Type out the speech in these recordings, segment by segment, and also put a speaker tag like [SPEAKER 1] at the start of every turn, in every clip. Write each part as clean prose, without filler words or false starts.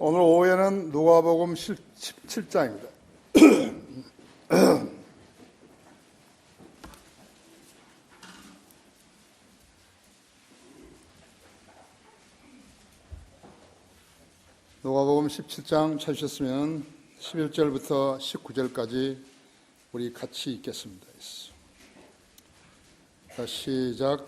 [SPEAKER 1] 오늘 오후에는 누가복음 17장입니다. 누가복음 17장 찾으셨으면 11절부터 19절까지 우리 같이 읽겠습니다. 자, 시작.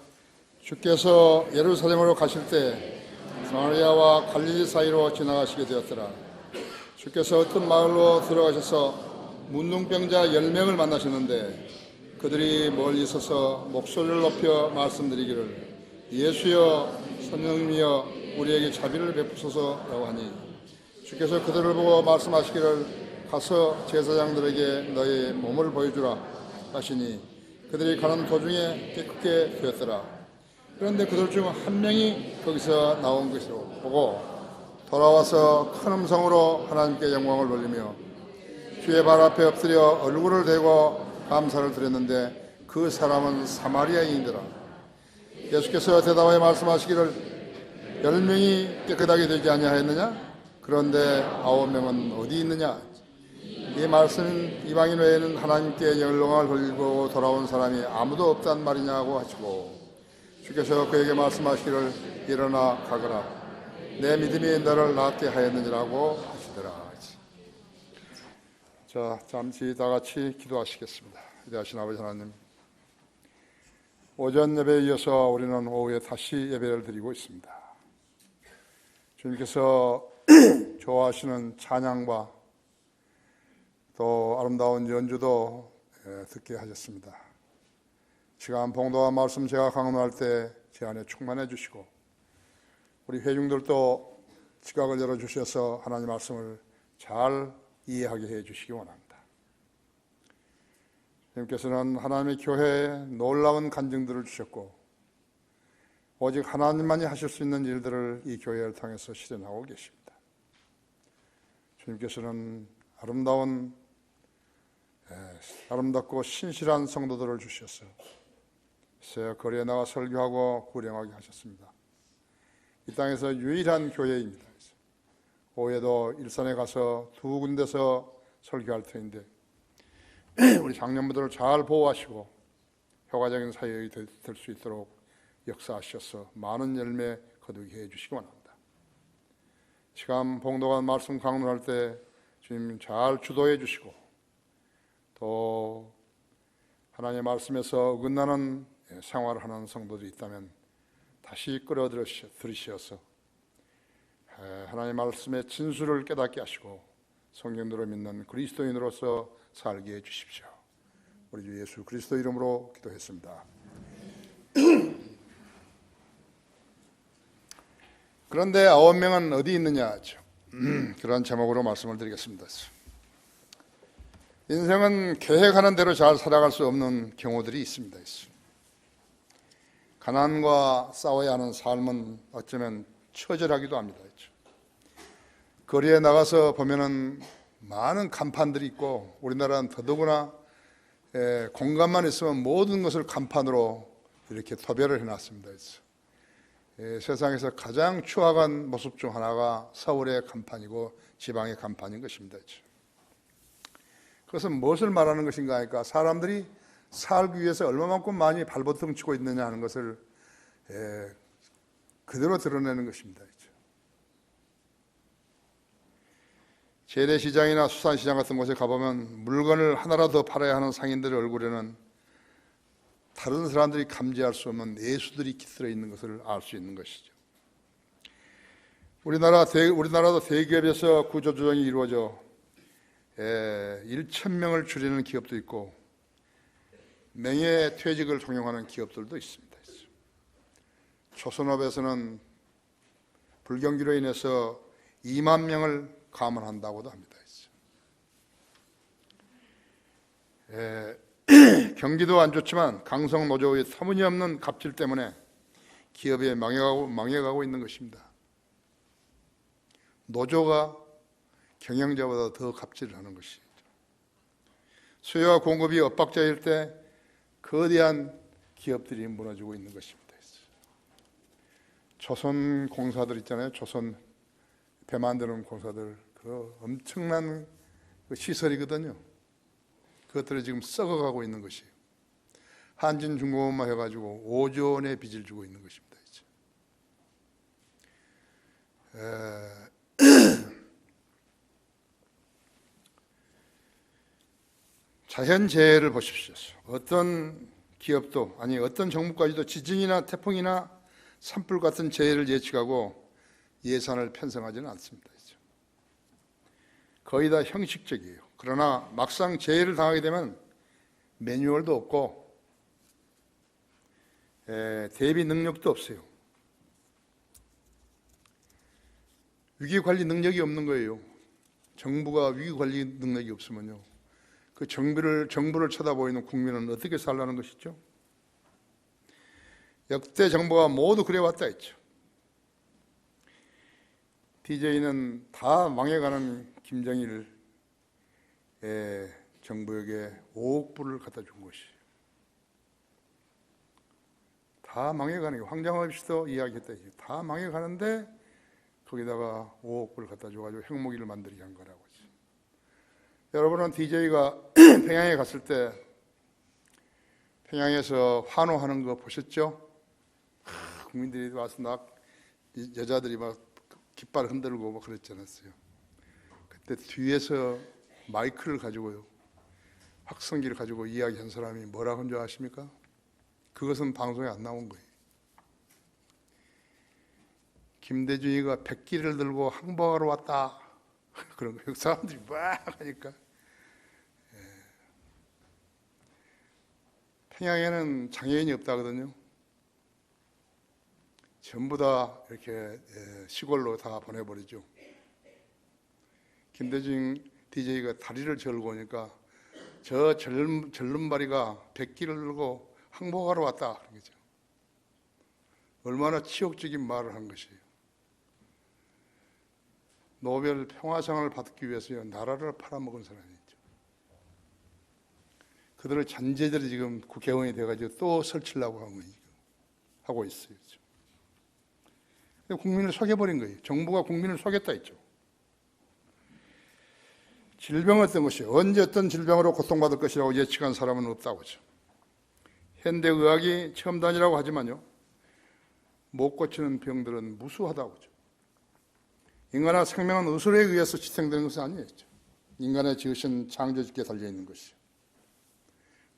[SPEAKER 1] 주께서 예루살렘으로 가실 때 사마리아와 갈릴리 사이로 지나가시게 되었더라. 주께서 어떤 마을로 들어가셔서 문둥병자 10명을 만나셨는데 그들이 멀리 서서 목소리를 높여 말씀드리기를 예수여 성령님이여 우리에게 자비를 베푸소서라고 하니 주께서 그들을 보고 말씀하시기를 가서 제사장들에게 너의 몸을 보여주라 하시니 그들이 가는 도중에 깨끗게 되었더라. 그런데 그들 중 한 명이 거기서 나온 것으로 보고 돌아와서 큰 음성으로 하나님께 영광을 돌리며 주의 발 앞에 엎드려 얼굴을 대고 감사를 드렸는데 그 사람은 사마리아인이더라. 예수께서 대답하여 말씀하시기를 10명이 깨끗하게 되지 아니하였느냐? 그런데 9명은 어디 있느냐? 이 말씀은 이방인 외에는 하나님께 영광을 돌리고 돌아온 사람이 아무도 없단 말이냐고 하시고 주께서 그에게 말씀하시기를 일어나 가거라. 내 믿음이 너를 낫게 하였느니라고 하시더라. 자, 잠시 다 같이 기도하시겠습니다. 위대하신 아버지 하나님, 오전 예배에 이어서 우리는 오후에 다시 예배를 드리고 있습니다. 주님께서 좋아하시는 찬양과 또 아름다운 연주도 듣게 하셨습니다. 시간 봉도와 말씀 제가 강론할 때 제 안에 충만해 주시고 우리 회중들도 지각을 열어주셔서 하나님 말씀을 잘 이해하게 해 주시기 원합니다. 주님께서는 하나님의 교회에 놀라운 간증들을 주셨고 오직 하나님만이 하실 수 있는 일들을 이 교회를 통해서 실현하고 계십니다. 주님께서는 아름답고 신실한 성도들을 주셔서 거리에 나가 설교하고 구령하게 하셨습니다. 이 땅에서 유일한 교회입니다. 오후에도 일산에 가서 2군데서 설교할 터인데 우리 장년부들을 잘 보호하시고 효과적인 사역이 될 수 있도록 역사하셔서 많은 열매 거두게 해주시기 원합니다. 시간 봉도가 말씀 강론할 때 주님 잘 주도해 주시고 또 하나님의 말씀에서 어긋나는 생활을 하는 성도들이 있다면 다시 끌어들이셔서 하나님의 말씀의 진수를 깨닫게 하시고 성경대로 믿는 그리스도인으로서 살게 해주십시오. 우리 주 예수 그리스도 이름으로 기도했습니다. 그런데 9명은 어디 있느냐 하죠. 그런 제목으로 말씀을 드리겠습니다. 인생은 계획하는 대로 잘 살아갈 수 없는 경우들이 있습니다. 가난과 싸워야 하는 삶은 어쩌면 처절하기도 합니다. 거리에 나가서 보면은 많은 간판들이 있고 우리나라는 더더구나 공간만 있으면 모든 것을 간판으로 이렇게 도배를 해놨습니다. 세상에서 가장 추악한 모습 중 하나가 서울의 간판이고 지방의 간판인 것입니다. 그것은 무엇을 말하는 것인가 하니까 사람들이 살기 위해서 얼마만큼 많이 발버둥 치고 있느냐 하는 것을 그대로 드러내는 것입니다. 재래시장이나 수산시장 같은 곳에 가보면 물건을 하나라도 더 팔아야 하는 상인들의 얼굴에는 다른 사람들이 감지할 수 없는 내수들이 깃들어 있는 것을 알 수 있는 것이죠. 우리나라도 대기업에서 구조조정이 이루어져 1,000명을 줄이는 기업도 있고 명예퇴직을 통용하는 기업들도 있습니다. 조선업에서는 불경기로 인해서 2만 명을 감원한다고도 합니다. 경기도 안 좋지만 강성 노조의 터무니없는 갑질 때문에 기업이 망해가고 있는 것입니다. 노조가 경영자보다 더 갑질을 하는 것이죠. 수요와 공급이 엇박자일 때 거대한 기업들이 무너지고 있는 것입니다. 조선 공사들 있잖아요. 조선 배 만드는 공사들, 그 엄청난 그 시설이거든요. 그것들이 지금 썩어가고 있는 것이에요. 한진중공업만 해가지고 5조 원의 빚을 주고 있는 것입니다. 자연재해를 보십시오. 어떤 기업도, 아니 어떤 정부까지도 지진이나 태풍이나 산불 같은 재해를 예측하고 예산을 편성하지는 않습니다. 거의 다 형식적이에요. 그러나 막상 재해를 당하게 되면 매뉴얼도 없고 대비 능력도 없어요. 위기관리 능력이 없는 거예요. 정부가 위기관리 능력이 없으면요, 그 정부를 쳐다보이는 국민은 어떻게 살라는 것이죠? 역대 정부가 모두 그래왔다 했죠. DJ는 다 망해가는 김정일 정부에게 5억 불을 갖다 준 것이에요. 다 망해가는 게, 황장업 씨도 이야기했다. 다 망해가는데 거기다가 5억 불을 갖다 줘가지고 핵무기를 만들게 한 거라고. 여러분은 DJ가 평양에 갔을 때 평양에서 환호하는 거 보셨죠? 국민들이 와서 여자들이 막 깃발 흔들고 막 그랬지 않았어요? 그때 뒤에서 마이크를 가지고요, 확성기를 가지고 이야기한 사람이 뭐라고 한 줄 아십니까? 그것은 방송에 안 나온 거예요. 김대중이가 백기를 들고 항복하러 왔다, 그런 거예요. 사람들이 막 하니까. 평양에는 장애인이 없다거든요. 전부 다 이렇게 시골로 다 보내버리죠. 김대중 DJ가 다리를 절고 오니까 저 절름발이가 백기를 들고 항복하러 왔다, 그런 거죠. 얼마나 치욕적인 말을 한 것이에요. 노벨 평화상을 받기 위해서 나라를 팔아먹은 사람이죠. 그들의 잔재들이 지금 국회의원이 돼가지고 또 설치려고 하고 있어요. 국민을 속여버린 거예요. 정부가 국민을 속였다 했죠. 질병은 어떤 것이요? 언제 어떤 질병으로 고통받을 것이라고 예측한 사람은 없다고 하죠. 현대의학이 첨단이라고 하지만요, 못 고치는 병들은 무수하다고 하죠. 인간의 생명은 의술에 의해서 지탱되는 것은 아니에요. 인간의 지으신 창조주께 달려있는 것이죠.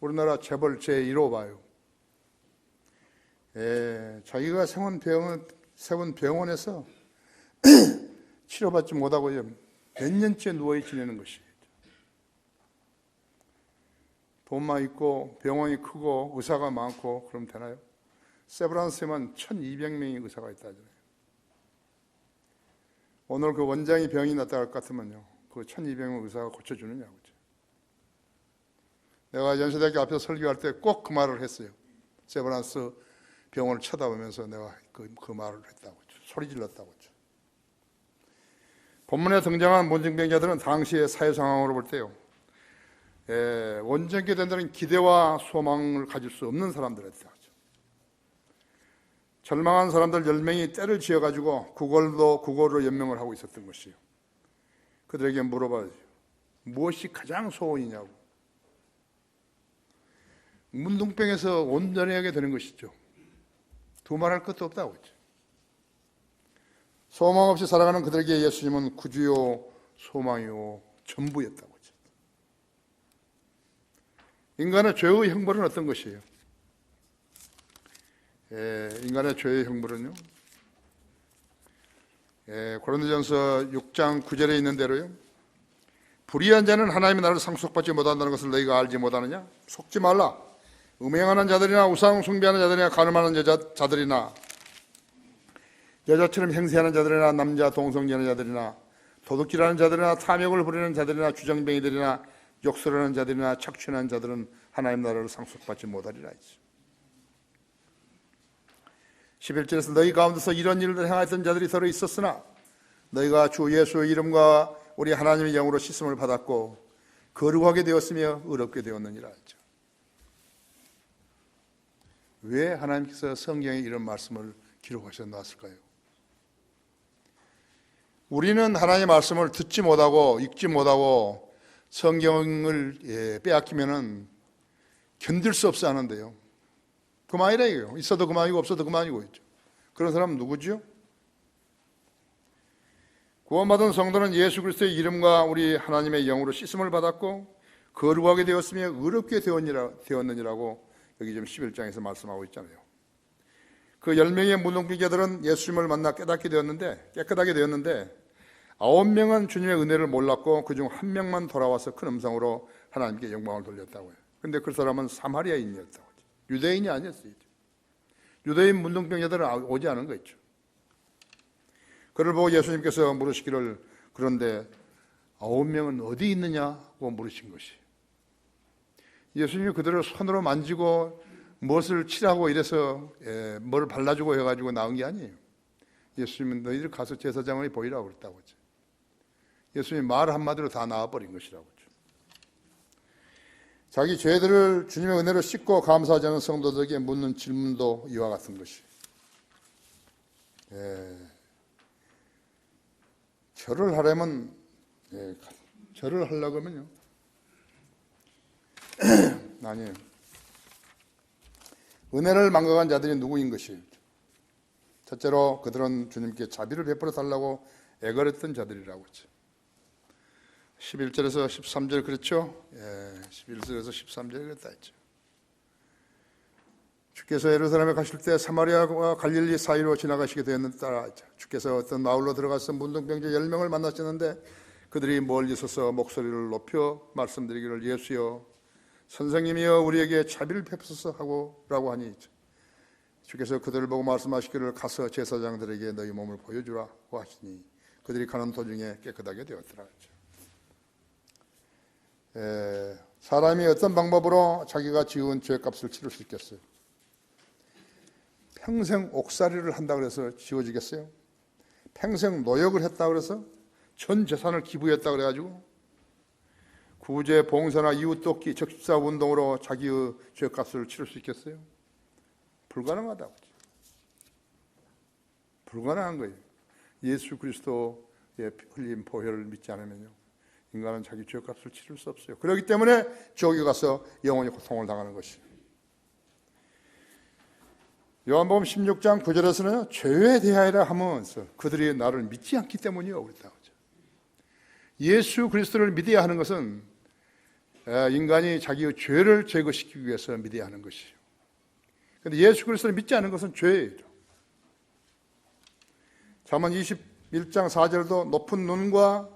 [SPEAKER 1] 우리나라 재벌 제1호 봐요. 자기가 세운 병원에서 치료받지 못하고 몇 년째 누워 지내는 것이에요. 돈만 있고 병원이 크고 의사가 많고 그러면 되나요? 세브란스에만 1200명의 의사가 있다잖아요. 오늘 그 원장이 병이 났다 할 것 같으면요, 그 1200명 의사가 고쳐주느냐고. 내가 연세대학교 앞에서 설교할 때 꼭 그 말을 했어요. 세브란스 병원을 쳐다보면서 내가 그 말을 했다고, 소리 질렀다고. 본문에 등장한 문증병자들은 당시의 사회 상황으로 볼 때요, 온전케 된다는 기대와 소망을 가질 수 없는 사람들이었다. 절망한 사람들 10명이 떼를 지어가지고 구걸로 연명을 하고 있었던 것이에요. 그들에게 물어봐요. 무엇이 가장 소원이냐고. 문둥병에서 온전하게 되는 것이죠. 두말할 것도 없다고 했죠. 소망 없이 살아가는 그들에게 예수님은 구주요 소망이요 전부였다고 했죠. 인간의 죄의 형벌은 어떤 것이에요? 인간의 죄의 형벌은요, 고린도전서 6장 9절에 있는 대로요, 불의한 자는 하나님의 나라를 상속받지 못한다는 것을 너희가 알지 못하느냐? 속지 말라. 음행하는 자들이나 우상 숭배하는 자들이나 간음하는 자들이나 여자처럼 행세하는 자들이나 남자 동성연애 자들이나 도둑질하는 자들이나 탐욕을 부리는 자들이나 주정뱅이들이나 욕설하는 자들이나 착취하는 자들은 하나님 나라를 상속받지 못하리라 했죠. 11절에서 너희 가운데서 이런 일을 행하였던 자들이 서로 있었으나 너희가 주 예수의 이름과 우리 하나님의 영으로 씻음을 받았고 거룩하게 되었으며 의롭게 되었느니라 했죠. 왜 하나님께서 성경에 이런 말씀을 기록하셔 놨을까요? 우리는 하나님의 말씀을 듣지 못하고 읽지 못하고 성경을 빼앗기면은 견딜 수 없어 하는데요. 그만이라 이거예요. 있어도 그만이고 없어도 그만이고 있죠. 그런 사람은 누구죠? 구원받은 성도는 예수 그리스도의 이름과 우리 하나님의 영으로 씻음을 받았고 거룩하게 되었으며 의롭게 되었느니라고 여기 지금 11장에서 말씀하고 있잖아요. 그 10명의 무능비자들은 예수님을 만나 깨닫게 되었는데 깨끗하게 되었는데 9명은 주님의 은혜를 몰랐고 그중 1명만 돌아와서 큰 음성으로 하나님께 영광을 돌렸다고요. 그런데 그 사람은 사마리아인이었다고. 유대인이 아니었어요. 유대인 문둥병자들은 오지 않은 거 있죠. 그를 보고 예수님께서 물으시기를 그런데 9명은 어디 있느냐고 물으신 것이. 예수님이 그들을 손으로 만지고 무엇을 칠하고 이래서 뭘 발라주고 해가지고 나온 게 아니에요. 예수님은 너희들 가서 제사장을 보이라고 그랬다고 했죠. 예수님이 말 한마디로 다 나와버린 것이라고 했죠. 자기 죄들을 주님의 은혜로 씻고 감사하지 않은 성도들에게 묻는 질문도 이와 같은 것이. 절을 하려면 절을 하려고 하면요. 아니에요. 은혜를 망각한 자들이 누구인 것이. 첫째로 그들은 주님께 자비를 베풀어 달라고 애걸했던 자들이라고 했죠. 11절에서 13절 그렇죠? 11절에서 13절 그랬다 했죠. 주께서 예루살렘에 가실 때 사마리아와 갈릴리 사이로 지나가시게 되었는데 따라 주께서 어떤 마을로 들어가서 문둥병자 10명을 만나셨는데 그들이 멀리 서서 목소리를 높여 말씀드리기를 예수여 선생님이여 우리에게 자비를 베푸소서 하고라고 하니 주께서 그들을 보고 말씀하시기를 가서 제사장들에게 너희 몸을 보여주라고 하시니 그들이 가는 도중에 깨끗하게 되었더라. 사람이 어떤 방법으로 자기가 지은 죄값을 치를 수 있겠어요? 평생 옥살이를 한다고 해서 지워지겠어요? 평생 노역을 했다고 해서 전 재산을 기부했다고 그래가지고 구제, 봉사나 이웃돕기, 적십사 운동으로 자기의 죄값을 치를 수 있겠어요? 불가능하다고. 불가능한 거예요. 예수 그리스도의 흘린 보혈을 믿지 않으면요. 인간은 자기 죄값을 치를 수 없어요. 그렇기 때문에 지옥에 가서 영원히 고통을 당하는 것이에요. 요한복음 16장 9절에서는 죄에 대하여라 하면서 그들이 나를 믿지 않기 때문이요 그랬다고 하죠. 예수 그리스도를 믿어야 하는 것은 인간이 자기의 죄를 제거시키기 위해서 믿어야 하는 것이에요. 그런데 예수 그리스도를 믿지 않는 것은 죄예요. 잠언 21장 4절도 높은 눈과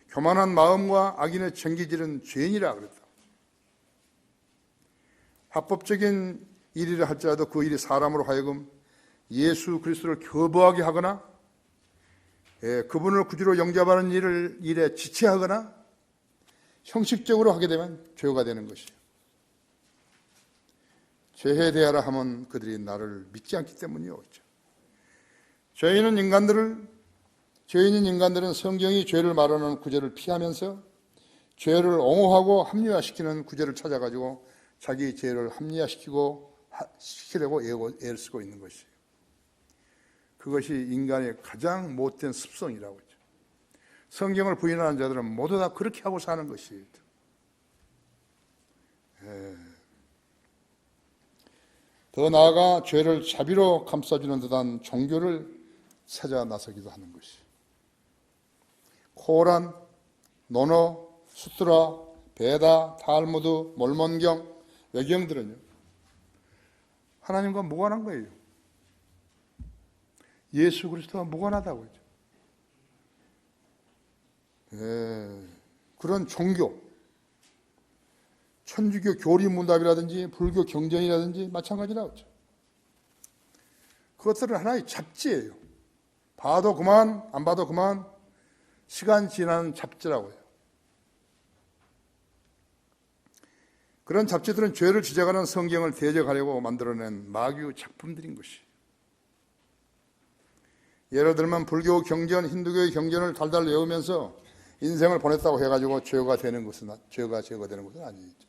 [SPEAKER 1] 교만한 마음과 악인의 정기질은 죄인이라 그랬다. 합법적인 일이라 할지라도 그 일이 사람으로 하여금 예수 그리스도를 거부하게 하거나 그분을 구주로 영접하는 일에 지체하거나 형식적으로 하게 되면 죄가 되는 것이에요. 죄에 대하라 하면 그들이 나를 믿지 않기 때문이요. 죄인인 인간들은 성경이 죄를 말하는 구절을 피하면서 죄를 옹호하고 합리화시키는 구절을 찾아가지고 자기 죄를 합리화시키려고 애를 쓰고 있는 것이에요. 그것이 인간의 가장 못된 습성이라고 하죠. 성경을 부인하는 자들은 모두 다 그렇게 하고 사는 것이에요. 더 나아가 죄를 자비로 감싸주는 듯한 종교를 찾아 나서기도 하는 것이에요. 코란, 노노, 수트라, 베다, 탈무드, 몰몬경, 외경들은요 하나님과 무관한 거예요. 예수 그리스도와 무관하다고 했죠. 그런 종교, 천주교 교리문답이라든지 불교 경전이라든지 마찬가지라고 했죠. 그것들은 하나의 잡지예요. 봐도 그만, 안 봐도 그만, 시간 지나는 잡지라고 해요. 그런 잡지들은 죄를 지적하는 성경을 대적하려고 만들어낸 마귀의 작품들인 것이. 예를 들면 불교 경전, 힌두교의 경전을 달달 외우면서 인생을 보냈다고 해가지고 죄가 되는 것은 아니죠.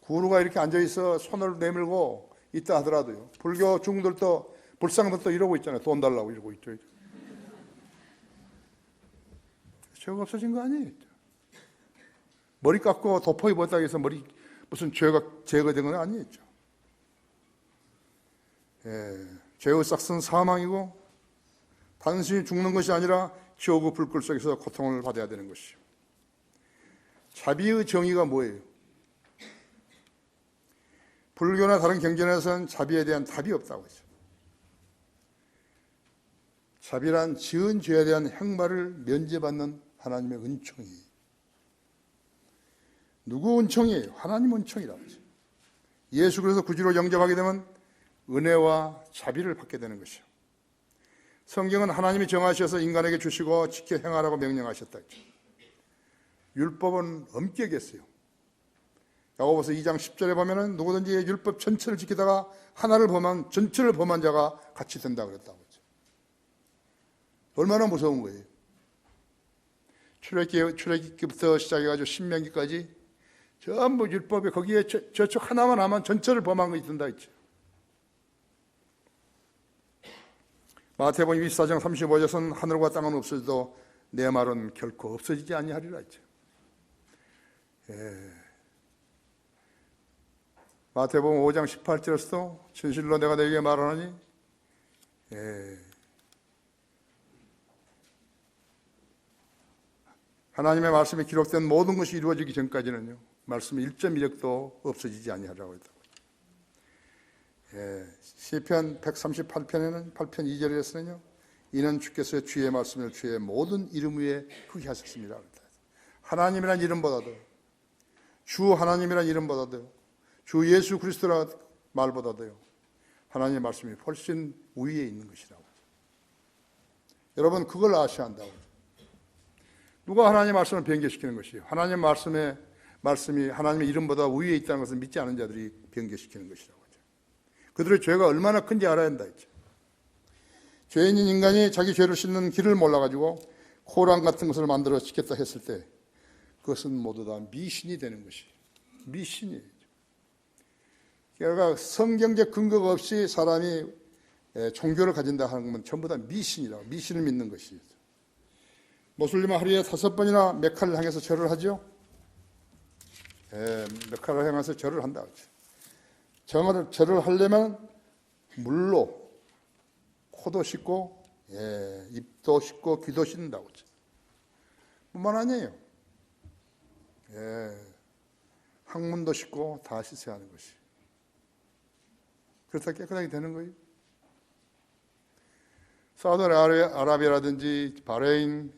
[SPEAKER 1] 구루가 이렇게 앉아있어 손을 내밀고 있다 하더라도요. 불교 중들도 불상들도 이러고 있잖아요. 돈 달라고 이러고 있죠. 죄가 없어진 거 아니에요. 머리 깎고 덮어 입었다고 해서 무슨 죄가 제거된 건 아니죠. 죄의 싹은 사망이고 단순히 죽는 것이 아니라 지옥의 불길 속에서 고통을 받아야 되는 것이요. 자비의 정의가 뭐예요? 불교나 다른 경전에서는 자비에 대한 답이 없다고 하죠. 자비란 지은 죄에 대한 형벌을 면제받는 하나님의 은총이에요. 누구 은총이에요? 하나님 은총이라고 하죠. 예수 그리스도 구주로 영접하게 되면 은혜와 자비를 받게 되는 것이요. 성경은 하나님이 정하셔서 인간에게 주시고 지켜 행하라고 명령하셨다 했죠. 율법은 엄격했어요. 야고보서 2장 10절에 보면은 누구든지 율법 전체를 지키다가 하나를 범한 전체를 범한 자가 같이 된다 그랬다고 했죠. 얼마나 무서운 거예요. 출애굽기부터 시작해가지고 신명기까지 전부 율법에 거기에 저쪽 하나만 하면 전체를 범한 것이 된다 했죠. 마태복음 24장 35절에서는 하늘과 땅은 없어져도 내 말은 결코 없어지지 아니하리라 했죠. 마태복음 5장 18절에서도 진실로 내가 너에게 말하노니 하나님의 말씀에 기록된 모든 것이 이루어지기 전까지는요, 말씀의 1.1획도 없어지지 아니하리라고 했다고. 시편 138편에는 8편 2절에서는요, 이는 주께서 주의 말씀을 주의 모든 이름 위에 크게 하셨습니다. 하나님이란 이름보다도, 주 하나님이란 이름보다도, 주 예수 그리스도란 말보다도요, 하나님의 말씀이 훨씬 우위에 있는 것이라고. 여러분, 그걸 아셔야 한다고. 누가 하나님의 말씀을 변개시키는 것이에요? 하나님의 말씀이 하나님의 이름보다 우위에 있다는 것을 믿지 않은 자들이 변개시키는 것이라고 하죠. 그들의 죄가 얼마나 큰지 알아야 한다 했죠. 죄인인 인간이 자기 죄를 씻는 길을 몰라가지고 코란 같은 것을 만들어 지켰다 했을 때 그것은 모두 다 미신이 되는 것이에요. 미신이에요. 그러니까 성경적 근거가 없이 사람이 종교를 가진다 하는 건 전부 다 미신이라고, 미신을 믿는 것이죠. 모슬림은 하루에 5번이나 메카를 향해서 절을 하죠. 메카를 향해서 절을 한다고 하죠. 절을 하려면 물로 코도 씻고 입도 씻고 귀도 씻는다고 하죠. 뿐만 아니에요. 항문도 씻고 다 씻어야 하는 것이. 그렇다 깨끗하게 되는 거예요. 사우디아라비아라든지 바레인,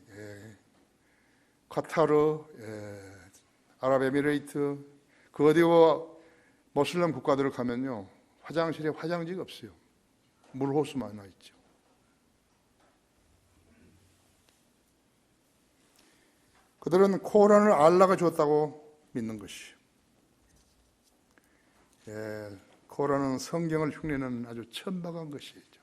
[SPEAKER 1] 카타르, 아랍에미레이트, 그 어디와 모슬렘 국가들을 가면요, 화장실에 화장지가 없어요. 물호수만 하나 있죠. 그들은 코란을 알라가 줬다고 믿는 것이요. 코란은 성경을 흉내내는 아주 천박한 것이죠.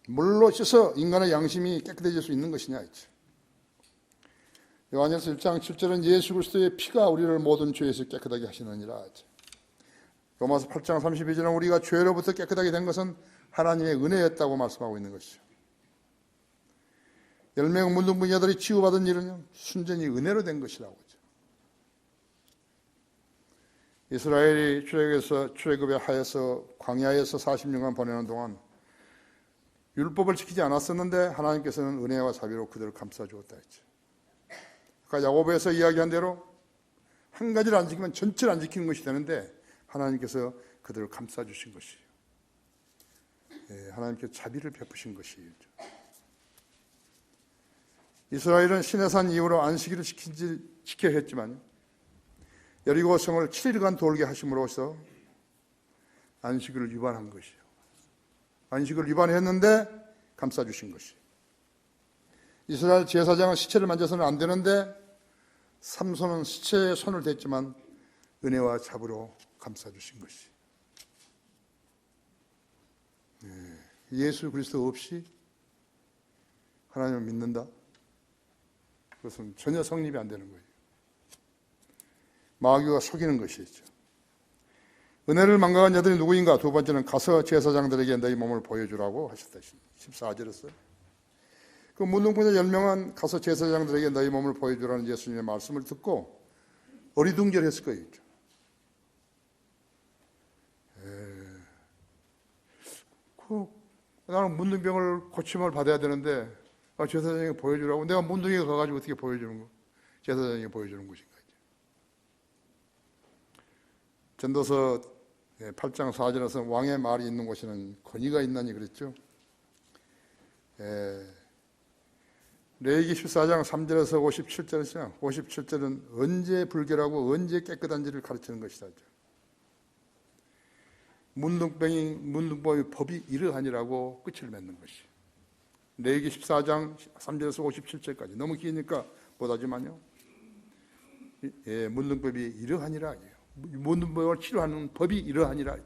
[SPEAKER 1] 물로 씻어 인간의 양심이 깨끗해질 수 있는 것이냐 했죠. 요한일서 1장 7절은 예수 그리스도의 피가 우리를 모든 죄에서 깨끗하게 하시느니라 하죠. 로마서 8장 32절은 우리가 죄로부터 깨끗하게 된 것은 하나님의 은혜였다고 말씀하고 있는 것이죠. 10명 문둥 부녀들이 치유받은 일은 순전히 은혜로 된 것이라고 하죠. 이스라엘이 출애굽에 하여서 광야에서 40년간 보내는 동안 율법을 지키지 않았었는데 하나님께서는 은혜와 자비로 그들을 감싸주었다 했죠. 아까 야고보에서 이야기한 대로 한 가지를 안 지키면 전체를 안 지키는 것이 되는데 하나님께서 그들을 감싸주신 것이에요. 하나님께서 자비를 베푸신 것이에요. 이스라엘은 시내산 이후로 안식일을 지켜야 했지만 여리고 성을 7일간 돌게 하심으로써 안식일을 위반한 것이에요. 안식을 위반했는데 감싸주신 것이에요. 이스라엘 제사장은 시체를 만져서는 안 되는데 삼손은 시체에 손을 댔지만 은혜와 자비로 감싸주신 것이에요. 예수 그리스도 없이 하나님을 믿는다? 그것은 전혀 성립이 안 되는 거예요. 마귀가 속이는 것이죠. 은혜를 망각한 자들이 누구인가? 두 번째는 가서 제사장들에게 너희 몸을 보여주라고 하셨다. 14절에서 그 문둥병자 10명은 가서 제사장들에게 너희 몸을 보여주라는 예수님의 말씀을 듣고 어리둥절했을 거예요. 나는 문둥병을 고침을 받아야 되는데 제사장에게 보여주라고. 내가 문둥이에 가가지고 어떻게 보여주는 거? 제사장에게 보여주는 것인가? 전도서 8장 4절에서 왕의 말이 있는 곳에는 권위가 있나니 그랬죠. 레위기 14장 3절에서 57절에서 57절은 언제 불결하고 언제 깨끗한지를 가르치는 것이다. 문둥병의 법이 이러하니라고 끝을 맺는 것이. 레위기 14장 3절에서 57절까지 너무 기니까 못하지만요. 문둥법이 이러하니라. 문둥병을 치료하는 법이 이러하니라.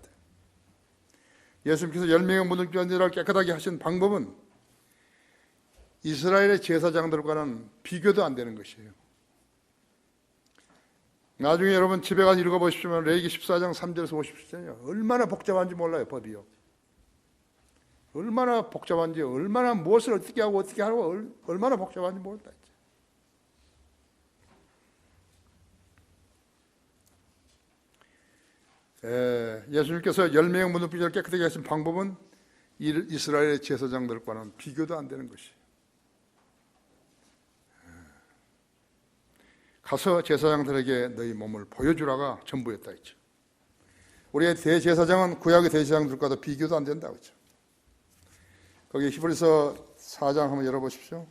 [SPEAKER 1] 예수님께서 10명의 문둥병자를 깨끗하게 하신 방법은 이스라엘의 제사장들과는 비교도 안 되는 것이에요. 나중에 여러분 집에 가서 읽어보십시오. 레위기 14장 3절에서 57절이요. 얼마나 복잡한지 몰라요, 법이요. 얼마나 복잡한지, 얼마나 무엇을 어떻게 하고 얼마나 복잡한지 모른다. 예수님께서 10명의 문둥병자를 깨끗하게 하신 방법은 이스라엘의 제사장들과는 비교도 안 되는 것이. 가서 제사장들에게 너희 몸을 보여주라가 전부였다 했죠. 우리의 대제사장은 구약의 대제사장들과도 비교도 안 된다고 했죠. 거기 히브리서 4장 한번 열어보십시오.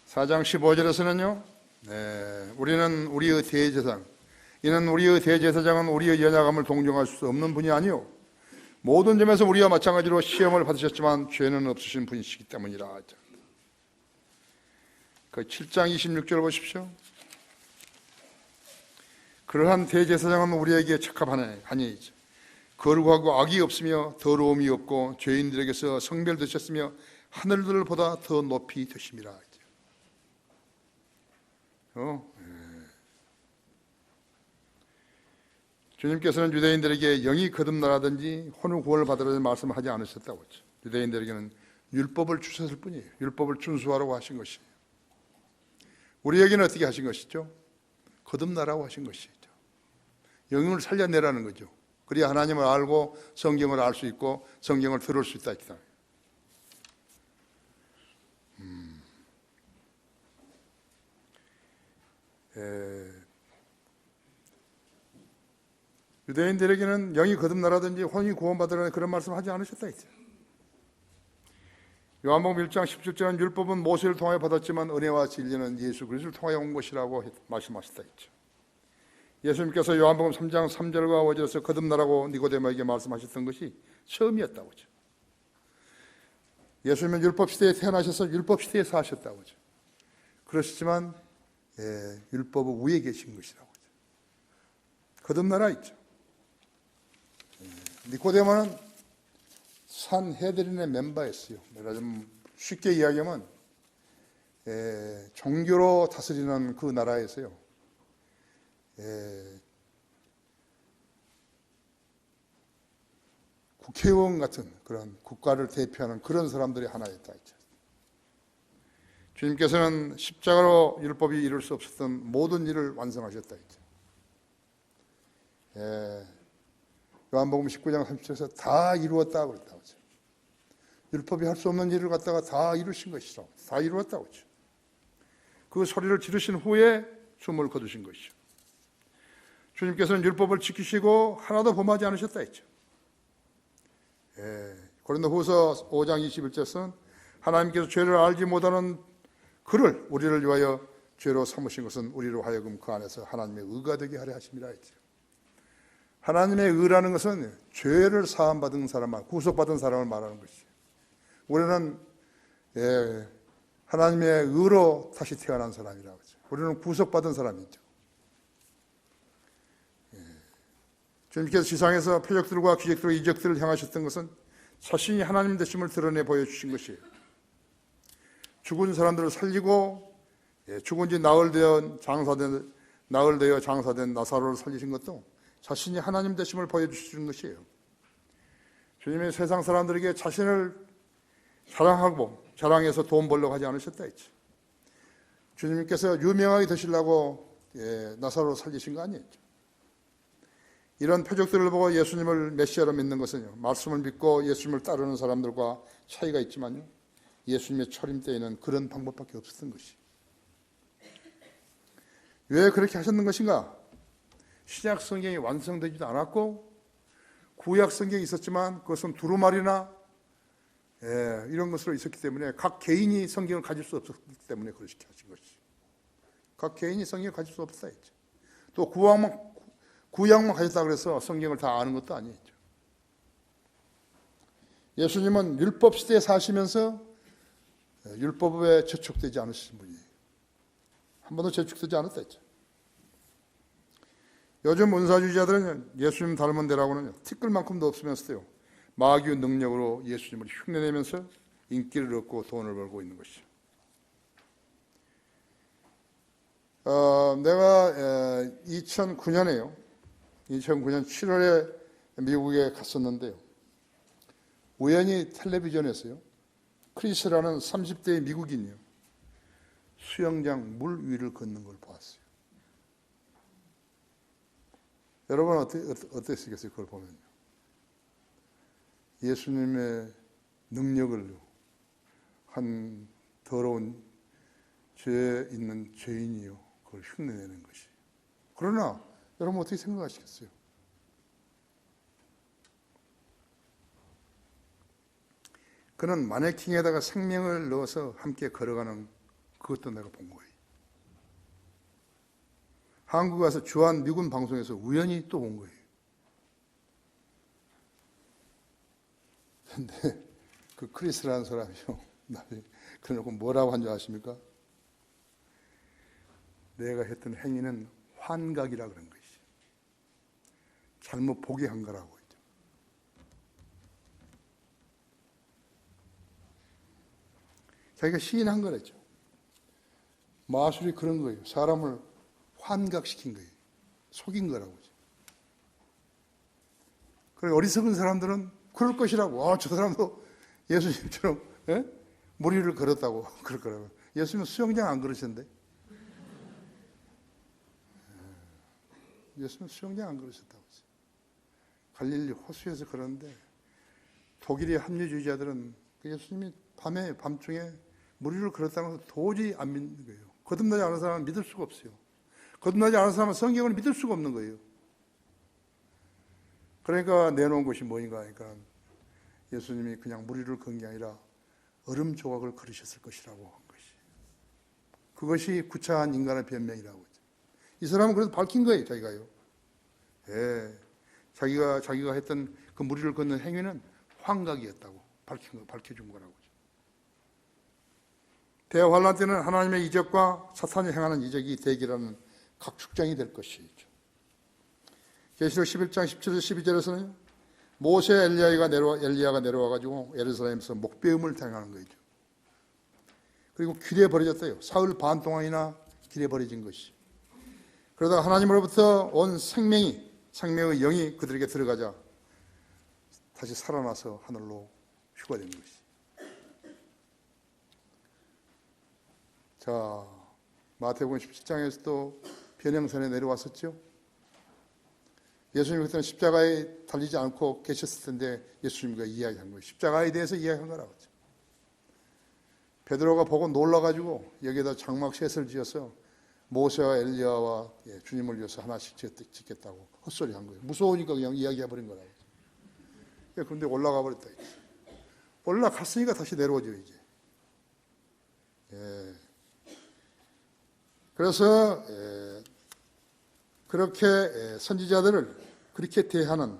[SPEAKER 1] 4장 15절에서는요, 우리는 우리의 대제사장, 이는 우리의 대제사장은 우리의 연약함을 동정할 수 없는 분이 아니요 모든 점에서 우리와 마찬가지로 시험을 받으셨지만 죄는 없으신 분이시기 때문이라. 그 7장 26절 보십시오. 그러한 대제사장은 우리에게 적합하니 거룩하고 악이 없으며 더러움이 없고 죄인들에게서 성별되셨으며 하늘들보다 더 높이 되심이라. 주님께서는 유대인들에게 영이 거듭나라든지 혼을 구원을 받으라는 말씀을 하지 않으셨다고 했죠. 유대인들에게는 율법을 주셨을 뿐이에요. 율법을 준수하라고 하신 것이에요. 우리에게는 어떻게 하신 것이죠? 거듭나라고 하신 것이죠. 영을 살려내라는 거죠. 그래야 하나님을 알고 성경을 알 수 있고 성경을 들을 수 있다. 유대인들에게는 영이 거듭나라든지 혼이 구원받으라는 그런 말씀을 하지 않으셨다 했죠. 요한복음 1장 17절은 율법은 모세를 통하여 받았지만 은혜와 진리는 예수 그리스도를 통하여 온 것이라고 말씀하셨다 했죠. 예수님께서 요한복음 3장 3절과 5절에서 거듭나라고 니고데모에게 말씀하셨던 것이 처음이었다고 하죠. 예수님은 율법 시대에 태어나셔서 율법 시대에 사셨다고 하죠. 그러시지만 율법은 위에 계신 것이라고 하죠. 거듭나라 있죠. 니고데모는 산헤드린의 멤버였어요. 내가 좀 쉽게 이야기하면 종교로 다스리는 그 나라에서요. 국회의원 같은 그런 국가를 대표하는 그런 사람들이 하나였다 했죠. 주님께서는 십자가로 율법이 이룰 수 없었던 모든 일을 완성하셨다 했죠. 요한복음 19장 30절에서 다 이루었다고 그랬다고 하죠. 율법이 할 수 없는 일을 갖다가 다 이루신 것이죠. 다 이루었다고 하죠. 그 소리를 지르신 후에 숨을 거두신 것이죠. 주님께서는 율법을 지키시고 하나도 범하지 않으셨다 했죠. 고린도후서 5장 21절에서는 하나님께서 죄를 알지 못하는 그를 우리를 위하여 죄로 삼으신 것은 우리로 하여금 그 안에서 하나님의 의가 되게 하려 하심이라 했죠. 하나님의 의라는 것은 죄를 사함받은 사람, 구속받은 사람을 말하는 것이에요. 우리는 하나님의 의로 다시 태어난 사람이라고 하죠. 우리는 구속받은 사람이죠. 주님께서 지상에서 표적들과 기적들과 이적들을 향하셨던 것은 자신이 하나님 되심을 드러내 보여주신 것이에요. 죽은 사람들을 살리고 죽은 지 나흘 되어 장사된 나사로를 살리신 것도 자신이 하나님 되심을 보여주시는 것이에요. 주님이 세상 사람들에게 자신을 자랑해서 돈 벌려고 하지 않으셨다 했죠. 주님께서 유명하게 되시려고 나사로를 살리신 거 아니었죠. 이런 표적들을 보고 예수님을 메시아로 믿는 것은요, 말씀을 믿고 예수님을 따르는 사람들과 차이가 있지만요, 예수님의 초림 때에는 그런 방법밖에 없었던 것이. 왜 그렇게 하셨는 것인가? 신약 성경이 완성되지도 않았고 구약 성경이 있었지만 그것은 두루마리나 이런 것으로 있었기 때문에 각 개인이 성경을 가질 수 없었기 때문에 그렇게 하신 것이. 각 개인이 성경을 가질 수 없었다 했죠. 또 구약만 가졌다 그래서 성경을 다 아는 것도 아니었죠. 예수님은 율법 시대에 사시면서 율법에 저촉되지 않으신 분이에요. 한 번도 저촉되지 않았다 했죠. 요즘 은사주의자들은 예수님 닮은 데라고는 티끌만큼도 없으면서도요, 마귀의 능력으로 예수님을 흉내내면서 인기를 얻고 돈을 벌고 있는 것이죠. 내가 2009년 7월에 미국에 갔었는데요, 우연히 텔레비전에서요, 크리스라는 30대의 미국인이요, 수영장 물 위를 걷는 걸 보았어요. 여러분 어땠겠어요? 그걸 보면요, 예수님의 능력을 한 더러운 죄 있는 죄인이요, 그걸 흉내내는 것이. 그러나 여러분 어떻게 생각하시겠어요? 그는 마네킹에다가 생명을 넣어서 함께 걸어가는 그것도 내가 본 거예요. 한국 가서 주한 미군 방송에서 우연히 또 본 거예요. 근데 그 크리스라는 사람이요, 그래놓고 뭐라고 한 줄 아십니까? 내가 했던 행위는 환각이라 그런 것이. 잘못 보게 한 거라고 했죠. 자기가 시인한 거랬죠. 마술이 그런 거예요. 사람을 환각시킨 거예요. 속인 거라고. 그래, 어리석은 사람들은 그럴 것이라고. 저 사람도 예수님처럼 물 위를 걸었다고 그럴 거라고. 예수님은 수영장 안 걸으셨는데. 예수님은 수영장 안 걸으셨다고. 갈릴리 호수에서 걸었는데 독일의 합리주의자들은 예수님이 밤중에 물 위를 걸었다는 것을 도저히 안 믿는 거예요. 거듭나지 않은 사람은 믿을 수가 없어요. 거듭나지 않은 사람은 성경을 믿을 수가 없는 거예요. 그러니까 내놓은 것이 뭐인가 하니까 예수님이 그냥 물 위를 건 게 아니라 얼음 조각을 걸으셨을 것이라고 한 것이. 그것이 구차한 인간의 변명이라고 했죠. 이 사람은 그래서 밝힌 거예요, 자기가요. 자기가 했던 그 물 위를 걷는 행위는 환각이었다고 밝혀준 거라고. 대환란 때는 하나님의 이적과 사탄이 행하는 이적이 대기라는 각축장이 될 것이죠. 계시록 11장 17절 12절에서는 모세 엘리야가 내려와가지고 예루살렘에서 목배음을 당하는 거죠. 그리고 길에 버려졌대요. 사흘 반 동안이나 길에 버려진 것이. 그러다가 하나님으로부터 온 생명의 영이 그들에게 들어가자 다시 살아나서 하늘로 휴가된 것이. 자, 마태복음 17장에서도 변형선에 내려왔었죠. 예수님이 그때는 십자가에 달리지 않고 계셨을 텐데 예수님과 이야기한 거예요. 십자가에 대해서 이야기한 거라고. 베드로가 보고 놀라가지고 여기에다 장막 셋을 지어서 모세와 엘리야와 주님을 위해서 하나씩 짓겠다고 헛소리 한 거예요. 무서우니까 그냥 이야기해버린 거라고. 그런데 올라가 버렸다. 올라갔으니까 다시 내려오죠, 이제. 그래서 그렇게 선지자들을 그렇게 대하는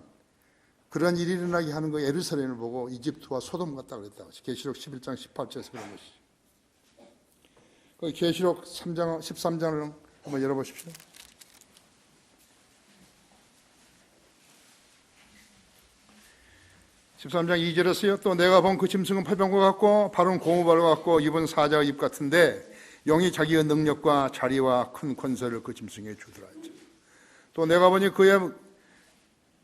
[SPEAKER 1] 그런 일이 일어나게 하는 거 예루살렘을 보고 이집트와 소돔 같다 그랬다고. 계시록 11장 18절에서 그런 것이죠. 그 계시록 3장 13장을 한번 열어보십시오. (13장 2절에서요) 또 내가 본 그 짐승은 팔병과 같고 발은 고무발과 같고 입은 사자의 입 같은데 영이 자기의 능력과 자리와 큰 권세를 그 짐승에 주더라. 또 내가 보니 그의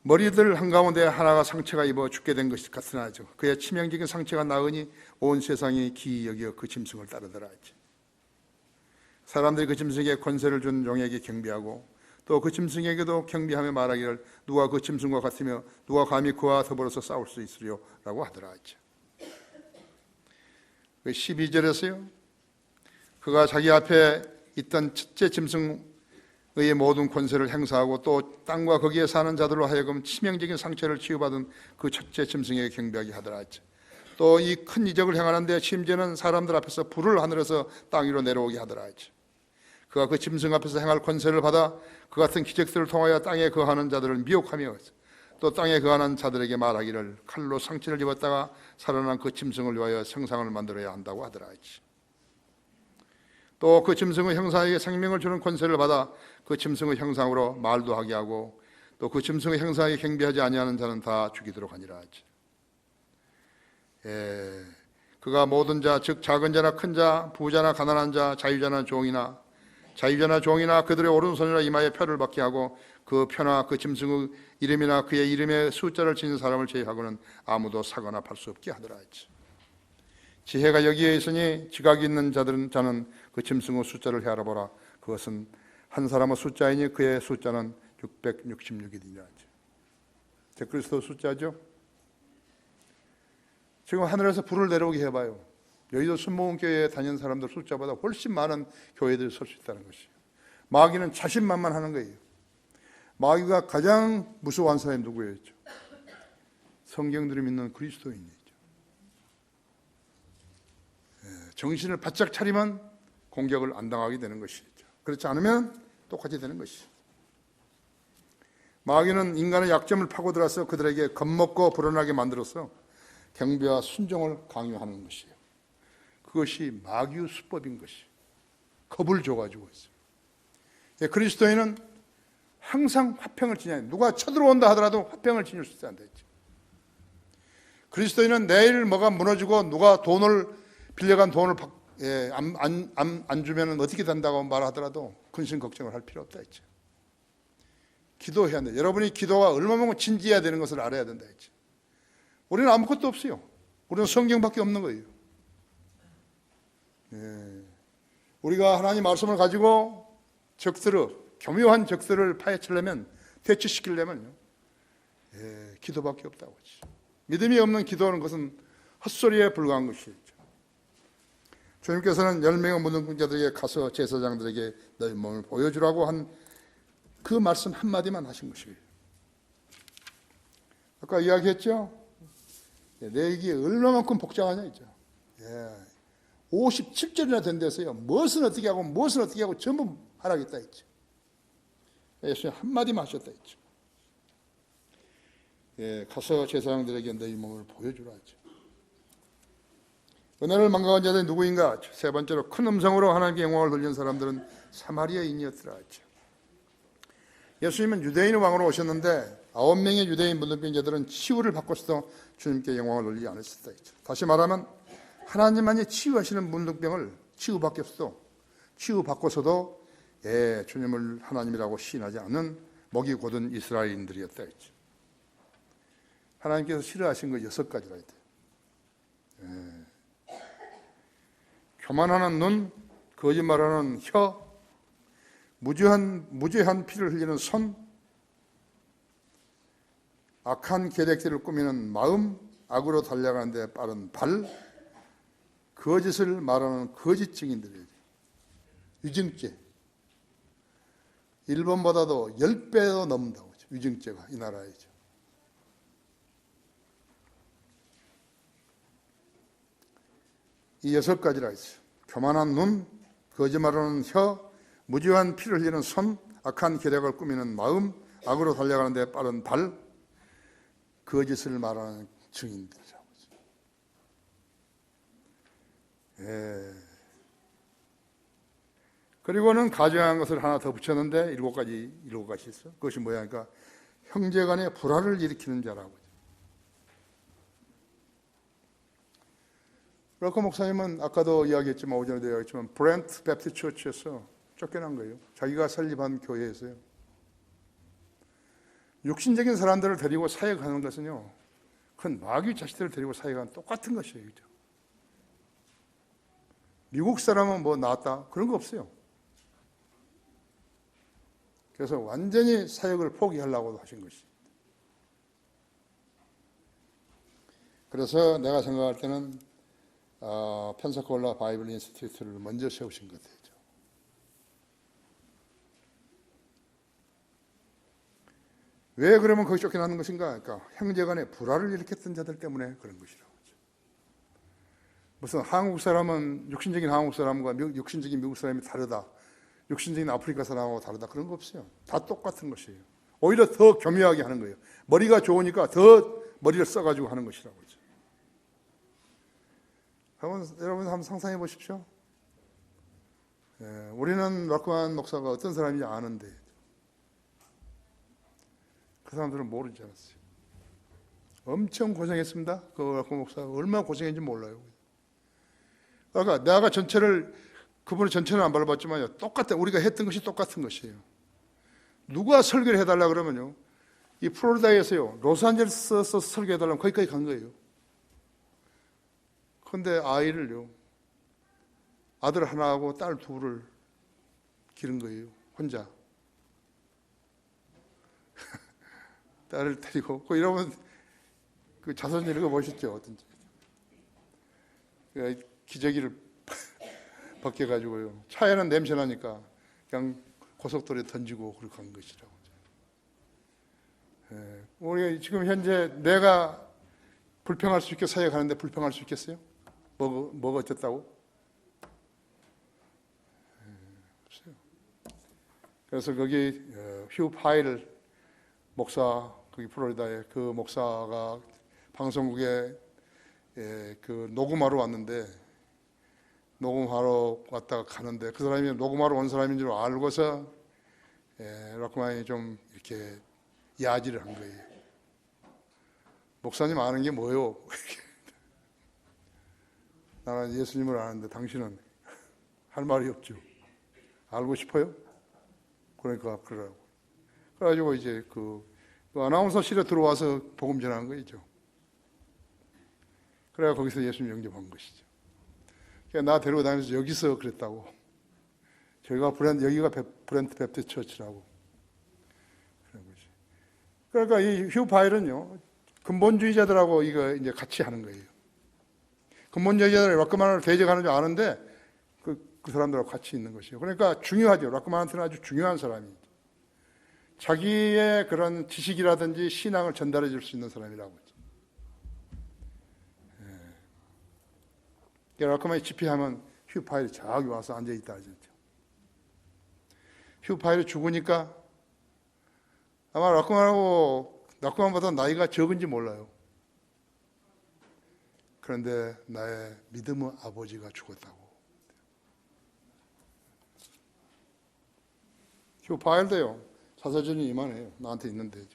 [SPEAKER 1] 머리들 한가운데 하나가 상처가 입어 죽게 된 것이 같으나죠. 그의 치명적인 상처가 나으니 온 세상이 기이 여겨 그 짐승을 따르더라 하지. 사람들이 그 짐승에게 권세를 준 종에게 경배하고 또 그 짐승에게도 경배하며 말하기를 누가 그 짐승과 같으며 누가 감히 그와 더불어서 싸울 수 있으리요 라고 하더라 하죠. 12절에서요 그가 자기 앞에 있던 첫째 짐승의 모든 권세를 행사하고 또 땅과 거기에 사는 자들로 하여금 치명적인 상처를 치유받은 그 첫째 짐승에게 경배하게 하더라 하죠. 또 이 큰 이적을 행하는데 심지어는 사람들 앞에서 불을 하늘에서 땅 위로 내려오게 하더라 하죠. 그가 그 짐승 앞에서 행할 권세를 받아 그 같은 기적들을 통하여 땅에 거하는 자들을 미혹하며 또 땅에 거하는 자들에게 말하기를 칼로 상처를 입었다가 살아난 그 짐승을 위하여 형상을 만들어야 한다고 하더라 하지. 또 그 짐승의 형상에게 생명을 주는 권세를 받아 그 짐승의 형상으로 말도 하게 하고 또 그 짐승의 형상에 경배하지 아니하는 자는 다 죽이도록 하니라 하지. 그가 모든 자 즉 작은 자나 큰 자, 부자나 가난한 자, 자유자나 종이나 그들의 오른손이나 이마에 표를 받게 하고 그 표나 그 짐승의 이름이나 그의 이름의 숫자를 지닌 사람을 제외하고는 아무도 사거나 팔 수 없게 하더라 하지. 지혜가 여기에 있으니 지각이 있는 자는 그 짐승의 숫자를 헤아려보라. 그것은 한 사람의 숫자이니 그의 숫자는 666이니라 하지. 그리스도 숫자죠. 지금 하늘에서 불을 내려오게 해봐요. 여의도 순복음교회에 다니는 사람들 숫자보다 훨씬 많은 교회들이 설 수 있다는 것이에요. 마귀는 자신만만하는 거예요. 마귀가 가장 무서워한 사람이 누구예요? 성경들이 믿는 그리스도인이죠. 정신을 바짝 차리면 공격을 안 당하게 되는 것이죠. 그렇지 않으면 똑같이 되는 것이죠. 마귀는 인간의 약점을 파고들어서 그들에게 겁먹고 불안하게 만들어서 경배와 순종을 강요하는 것이에요. 그것이 마귀의 수법인 것이 겁을 줘가지고 있어요. 그리스도인은 항상 화평을 지녀야 해요. 누가 쳐들어온다 하더라도 화평을 지닐 수 있어야 되죠. 그리스도인은 내일 뭐가 무너지고 누가 돈을 빌려간 돈을 안 주면 어떻게 된다고 말하더라도 근심 걱정을 할 필요 없다 했죠. 기도해야 돼. 여러분이 기도가 얼마나 진지해야 되는 것을 알아야 된다 했죠. 우리는 아무것도 없어요. 우리는 성경밖에 없는 거예요. 우리가 하나님 말씀을 가지고 교묘한 적들을 파헤치려면 대치시키려면요 기도밖에 없다고 하지. 믿음이 없는 기도하는 것은 헛소리에 불과한 것이죠. 주님께서는 10명의 문둥병자들에게 가서 제사장들에게 너희 몸을 보여주라고 한 그 말씀 한마디만 하신 것이에요. 아까 이야기했죠? 내 얘기 얼마만큼 복잡하냐 이죠. 57절이나 된 데서요 무엇은 어떻게 하고 전부 하라겠다 했죠. 예수님 한마디만 하셨다 했죠. 가서 제사장들에게 너희 몸을 보여주라 하죠. 은혜를 망각한 자들이 누구인가? 세 번째로 큰 음성으로 하나님께 영광을 돌리는 사람들은 사마리아인이었더라 하죠. 예수님은 유대인의 왕으로 오셨는데 9명의 유대인 문둥병자들은 치유를 받고서도 주님께 영광을 돌리지 않으셨다 했죠. 다시 말하면 하나님만이 치유하시는 문둥병을 치유받고서도 주님을 하나님이라고 시인하지 않는 목이 곧은 이스라엘인들이었다 했죠. 하나님께서 싫어하신 거 6가지라 했대요. 교만하는 눈, 거짓말하는 혀, 무죄한 피를 흘리는 손, 악한 계략들을 꾸미는 마음, 악으로 달려가는 데 빠른 발, 거짓을 말하는 거짓 증인들이에요. 위증죄. 일본보다도 10배도 넘는다고 하죠. 위증죄가 이 나라에죠. 이 6가지라 했어요. 교만한 눈, 거짓말하는 혀, 무죄한 피를 흘리는 손, 악한 계략을 꾸미는 마음, 악으로 달려가는 데 빠른 발, 거짓을 말하는 증인들이라고 하죠. 그리고는 가정한 것을 하나 더 붙였는데 7가지 있어요. 그것이 뭐야? 그러니까 형제간의 불화를 일으키는 자라고. 럴커 목사님은 아까도 이야기했지만 오전에도 이야기했지만 브렌트 베프티스트 처치에서 쫓겨난 거예요. 자기가 설립한 교회에서요. 육신적인 사람들을 데리고 사역하는 것은요, 그건 마귀 자식들을 데리고 사역하는 똑같은 것이에요. 그죠? 미국 사람은 뭐 나왔다 그런 거 없어요. 그래서 완전히 사역을 포기하려고 하신 것이. 그래서 내가 생각할 때는 펜사콜라 바이블 인스티튜트를 먼저 세우신 것 같아요. 왜 그러면 거기 쫓겨나는 것인가? 그러니까 형제간에 불화를 일으켰던 자들 때문에 그런 것이라고. 무슨 한국 사람은 육신적인 한국 사람과 육신적인 미국 사람이 다르다, 육신적인 아프리카 사람하고 다르다, 그런 거 없어요. 다 똑같은 것이에요. 오히려 더 교묘하게 하는 거예요. 머리가 좋으니까 더 머리를 써가지고 하는 것이라고. 여러분 한번 상상해 보십시오. 우리는 락크만 목사가 어떤 사람인지 아는데 그 사람들은 모르지 않았어요. 엄청 고생했습니다. 그 락크만 목사가 얼마나 고생했는지 몰라요. 그러니까 내가 그분의 전체는 안 밟아봤지만요, 똑같아. 우리가 했던 것이 똑같은 것이에요. 누가 설교를 해달라 그러면요, 이 플로리다에서요, 로스앤젤레스에서 설교해달라면 거기까지 간 거예요. 그런데 아들 하나하고 딸 둘을 기른 거예요. 혼자. 딸을 데리고. 이러면 그 자선 읽어보셨죠? 어떤지. 기저귀를 벗겨가지고요, 차에는 냄새 나니까 그냥 고속도로에 던지고 그렇게 간 것이라고. 우리 지금 현재 내가 불평할 수 있게 사역하는데 불평할 수 있겠어요? 뭐가 어쨌다고? 없어요. 그래서 거기 휴 파일 목사, 거기 플로리다에 그 목사가 방송국에 그 녹음하러 왔는데, 녹음하러 왔다가 가는데 그 사람이 녹음하러 온 사람인 줄 알고서 락크만이 좀 이렇게 야지를 한 거예요. 목사님 아는 게 뭐요? 나는 예수님을 아는데 당신은 할 말이 없죠. 알고 싶어요? 그러니까 그러라고. 그래가지고 이제 그 아나운서실에 들어와서 복음 전한 거죠. 그래야 거기서 예수님 영접한 것이죠. 그러니까 나 데리고 다니면서 여기서 그랬다고. 여기가 브렌트 베프티스트 처치라고. 그런 거지. 그러니까 이 휴 파일은요, 근본주의자들하고 이거 이제 같이 하는 거예요. 근본주의자들이 락크만을 대적하는 줄 아는데 그 사람들하고 같이 있는 것이에요. 그러니까 중요하죠. 락크만한테는 아주 중요한 사람이죠. 자기의 그런 지식이라든지 신앙을 전달해 줄 수 있는 사람이라고. 락크만이 집회하면 휴 파일이 저기 와서 앉아있다 하죠. 휴 파일이 죽으니까 아마 락크만보다 나이가 적은지 몰라요. 그런데 나의 믿음의 아버지가 죽었다고. 휴 파일도요, 사사전이 이만해요. 나한테 있는데.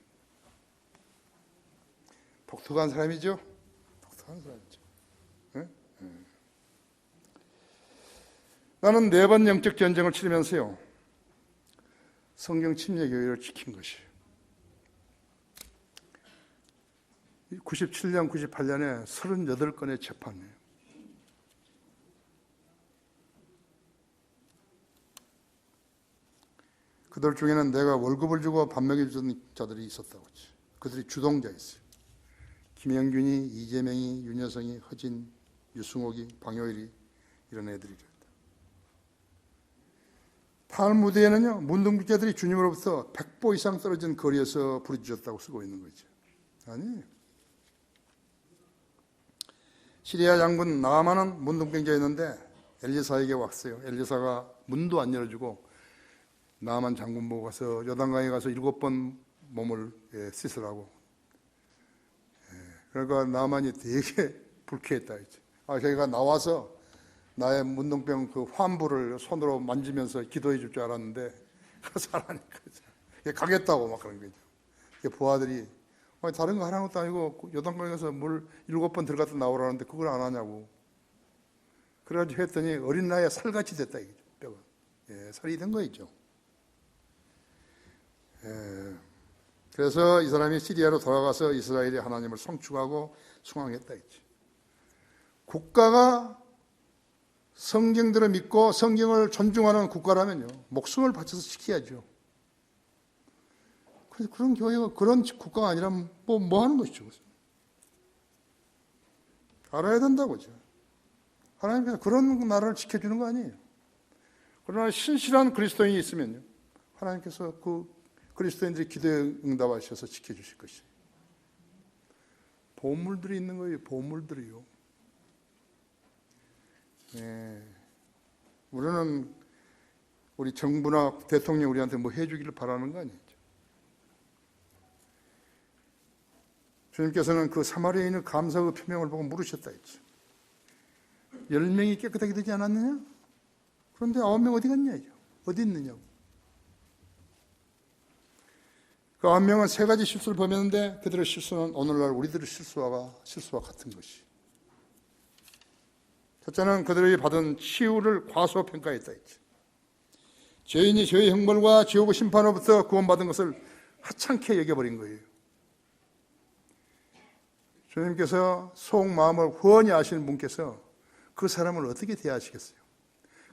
[SPEAKER 1] 독특한 사람이죠? 독특한 사람이죠. 네? 나는 4번 영적 전쟁을 치르면서요, 성경 침례 교회를 지킨 것이에요. 97년, 98년에 38건의 재판이에요. 그들 중에는 내가 월급을 주고 밥 먹여주던 자들이 있었다고 했지. 그들이 주동자였어요. 김영균이, 이재명이, 윤여성이, 허진, 유승옥이, 방효일이, 이런 애들이. 탈무드에는요, 문둥병자들이 주님으로부터 100보 이상 떨어진 거리에서 부르짖었다고 쓰고 있는 거죠. 아니에요. 시리아 장군 나아만은 문둥병자였는데 엘리사에게 왔어요. 엘리사가 문도 안 열어주고 나아만 장군 보고 가서 요단강에 가서 7번 몸을 씻으라고. 그러니까 나아만이 되게 불쾌했다. 걔가 나와서 나의 문둥병 그 환부를 손으로 만지면서 기도해 줄 줄 알았는데 잘하니까 가겠다고 막 그런 거죠. 부하들이 다른 거 하는 것도 아니고 요단강에 가서 물 7번 들어갔다 나오라는데 그걸 안 하냐고. 그래가지고 했더니 어린 나이에 살같이 됐다 이거죠. 뼈가 살이 된 거 있죠. 그래서 이 사람이 시리아로 돌아가서 이스라엘이 하나님을 성축하고 숭앙했다 했지. 국가가 성경들을 믿고 성경을 존중하는 국가라면요, 목숨을 바쳐서 지켜야죠. 그런 교회가, 그런 국가가 아니라면 뭐 하는 것이죠. 알아야 된다고죠. 하나님께서 그런 나라를 지켜주는 거 아니에요. 그러나 신실한 그리스도인이 있으면요, 하나님께서 그 그리스도인들이 기도에 응답하셔서 지켜주실 것이에요. 보물들이 있는 거예요. 보물들이요. 네. 우리는 우리 정부나 대통령이 우리한테 뭐 해주기를 바라는 거 아니죠. 주님께서는 그 사마리아인의 감사의 표명을 보고 물으셨다 했죠. 10명이 깨끗하게 되지 않았느냐? 그런데 9명 어디 갔냐죠. 어디 있느냐고. 그 9명은 3가지 실수를 범했는데 그들의 실수는 오늘날 우리들의 실수와 같은 것이. 첫째는 그들이 받은 치유를 과소평가했다 했죠. 죄인이 죄의 형벌과 지옥의 심판으로부터 구원받은 것을 하찮게 여겨버린 거예요. 주님께서 속마음을 훤히 아시는 분께서 그 사람을 어떻게 대하시겠어요?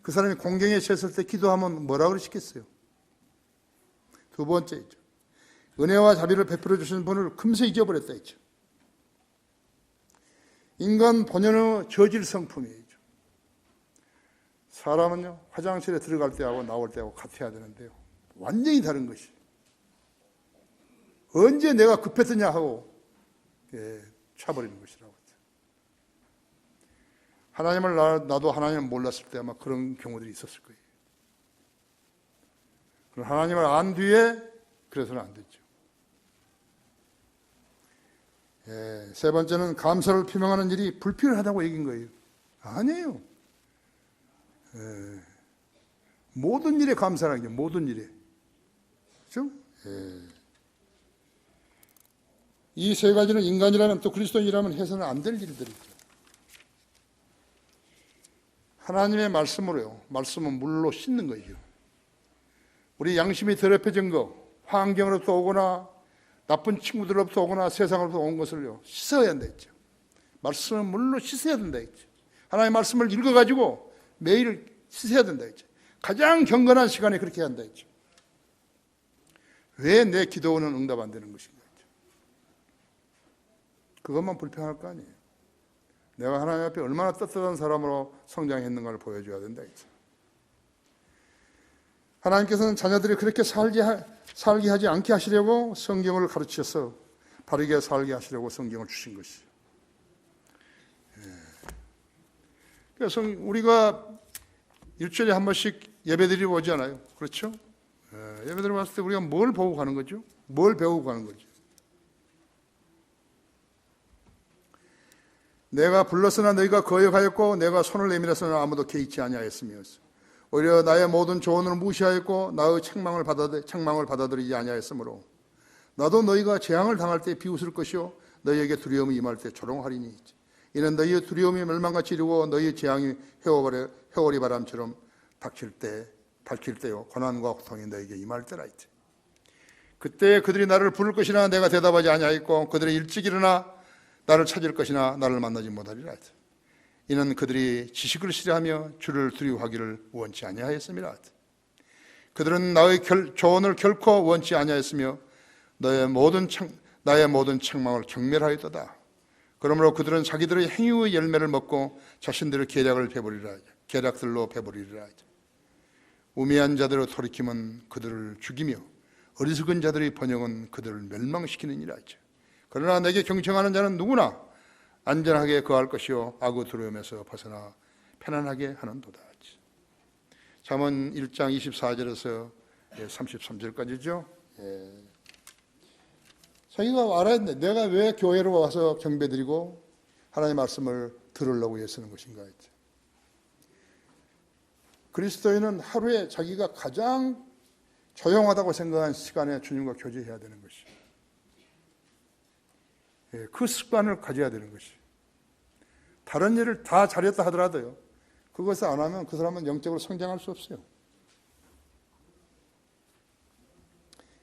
[SPEAKER 1] 그 사람이 공경에 처했을 때 기도하면 뭐라 그러시겠어요? 두 번째죠. 은혜와 자비를 베풀어 주시는 분을 금세 잊어버렸다 했죠. 인간 본연의 저질 성품이에요. 사람은요, 화장실에 들어갈 때하고 나올 때하고 같아야 되는데요, 완전히 다른 것이. 언제 내가 급했더냐 하고 차버리는 것이라고. 하나님을 나도 하나님을 몰랐을 때 아마 그런 경우들이 있었을 거예요. 그럼 하나님을 안 뒤에 그래서는 안 됐죠. 세 번째는 감사를 표명하는 일이 불필요하다고 얘기한 거예요. 아니에요. 모든 일에 감사라는 게 모든 일에. 그렇죠? 이 3가지는 인간이라면 또 그리스도인이라면 해서는 안 될 일들이죠. 하나님의 말씀으로요. 말씀은 물로 씻는 거죠. 우리 양심이 더럽혀진 거, 환경으로부터 오거나 나쁜 친구들로부터 오거나 세상으로부터 온 것을요, 씻어야 한다 했죠. 말씀은 물로 씻어야 된다 했죠. 하나님의 말씀을 읽어가지고 매일 씻어야 된다 했죠. 가장 경건한 시간에 그렇게 한다 했죠. 왜 내 기도는 응답 안 되는 것인가 했죠. 그것만 불평할 거 아니에요. 내가 하나님 앞에 얼마나 떳떳한 사람으로 성장했는가를 보여줘야 된다 했죠. 하나님께서는 자녀들이 그렇게 살게 하지 않게 하시려고 성경을 가르쳐서 바르게 살게 하시려고 성경을 주신 것이죠. 그래서 우리가 일주일에 한 번씩 예배드리고 오잖아요. 그렇죠? 예배드리고 왔을 때 우리가 뭘 보고 가는 거죠? 뭘 배우고 가는 거죠? 내가 불렀으나 너희가 거역하였고 내가 손을 내밀었으나 아무도 개의치 아니하였으며 오히려 나의 모든 조언을 무시하였고 나의 책망을 받아들이지 아니하였으므로 나도 너희가 재앙을 당할 때 비웃을 것이요 너희에게 두려움이 임할 때 조롱하리니 이는 너희의 두려움이 멸망같이 이루고 너희의 재앙이 회오리 바람처럼 닥칠 때요 고난과 고통이 너희에게 임할 때라 했지. 그때 그들이 나를 부를 것이나 내가 대답하지 아니하였고 그들이 일찍 일어나 나를 찾을 것이나 나를 만나지 못하리라 했지. 이는 그들이 지식을 싫어하며 주를 두려워하기를 원치 아니하였음이라. 그들은 나의 조언을 결코 원치 아니하였으며 나의 모든 책망을 경멸하였도다. 그러므로 그들은 자기들의 행위의 열매를 먹고 자신들의 계략들로 배부리리라. 우매한 자들의 돌이킴은 그들을 죽이며 어리석은 자들의 번영은 그들을 멸망시키느니라. 그러나 내게 경청하는 자는 누구나 안전하게 거할 것이요 악의 두려움에서 벗어나 편안하게 하는도다. 잠언 1장 24절에서 33절까지죠. 자기가 알아야 돼. 내가 왜 교회로 와서 경배드리고 하나님의 말씀을 들으려고 애쓰는 것인가 했죠. 그리스도인은 하루에 자기가 가장 조용하다고 생각한 시간에 주님과 교제해야 되는 것이. 그 습관을 가져야 되는 것이. 다른 일을 다 잘했다 하더라도요, 그것을 안 하면 그 사람은 영적으로 성장할 수 없어요.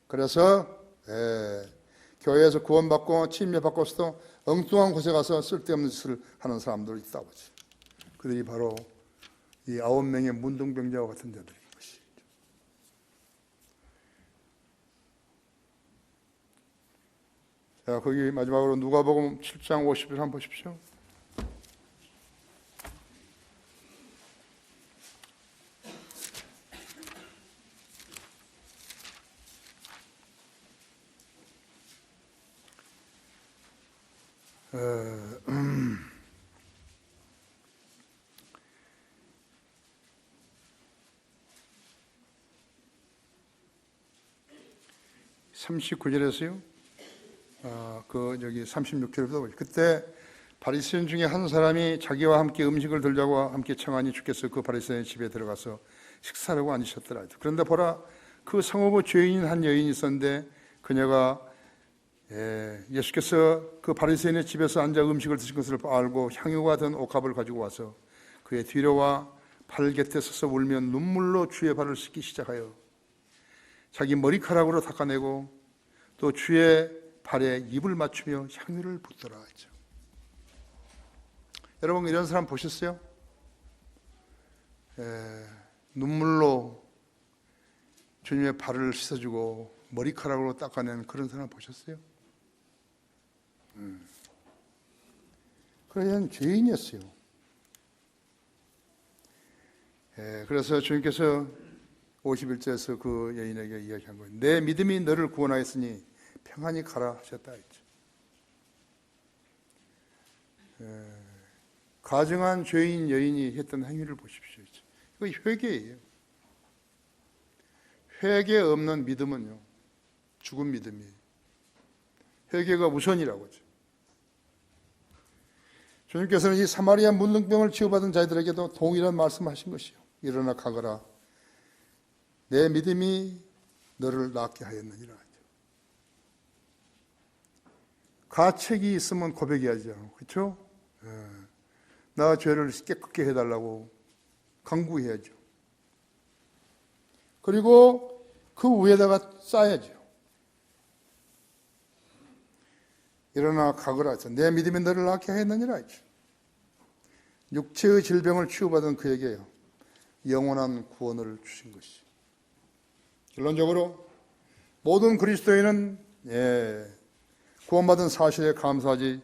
[SPEAKER 1] 그래서 교회에서 구원받고 침례받고서도 엉뚱한 곳에 가서 쓸데없는 짓을 하는 사람들이 있다고 하죠. 그들이 바로 이 9명의 문둥병자와 같은 자들인 것이죠. 자, 거기 마지막으로 누가복음 7장 50절 한번 보십시오. 어, 39절에서요. 여기 36절부터 그때 바리새인 중에 한 사람이 자기와 함께 음식을 들자고 함께 청하니 주께서 그 바리새인의 집에 들어가서 식사하려고 앉으셨더라. 그런데 보라, 그 성읍의 죄인인 한 여인이 있었는데 그녀가 예수께서 그 바리새인의 집에서 앉아 음식을 드신 것을 알고 향유가 든 옥합을 가지고 와서 그의 뒤로와 발 곁에 서서 울며 눈물로 주의 발을 씻기 시작하여 자기 머리카락으로 닦아내고 또 주의 발에 입을 맞추며 향유를 붓더라 했죠. 여러분 이런 사람 보셨어요? 눈물로 주님의 발을 씻어주고 머리카락으로 닦아낸 그런 사람 보셨어요? 그런 죄인이었어요. 그래서 주님께서 51절에서 그 여인에게 이야기한 거예요. 내 믿음이 너를 구원하였으니 평안히 가라 하셨다 했죠. 가증한 죄인 여인이 했던 행위를 보십시오. 이거 회개예요. 회개 없는 믿음은요, 죽은 믿음이에요. 회개가 우선이라고 하죠. 주님께서는 이 사마리아 문둥병을 치유받은 자들에게도 동일한 말씀하신 것이요. 일어나 가거라. 내 믿음이 너를 낫게 하였느니라. 가책이 있으면 고백해야죠. 그렇죠? 나 죄를 깨끗게 해달라고 간구해야죠. 그리고 그 위에다가 쌓아야죠. 일어나 가거라 했죠. 내 믿음이 너를 낫게 하였느니라 했죠. 육체의 질병을 치유받은 그에게 영원한 구원을 주신 것이. 결론적으로 모든 그리스도인은 구원받은 사실에 감사하지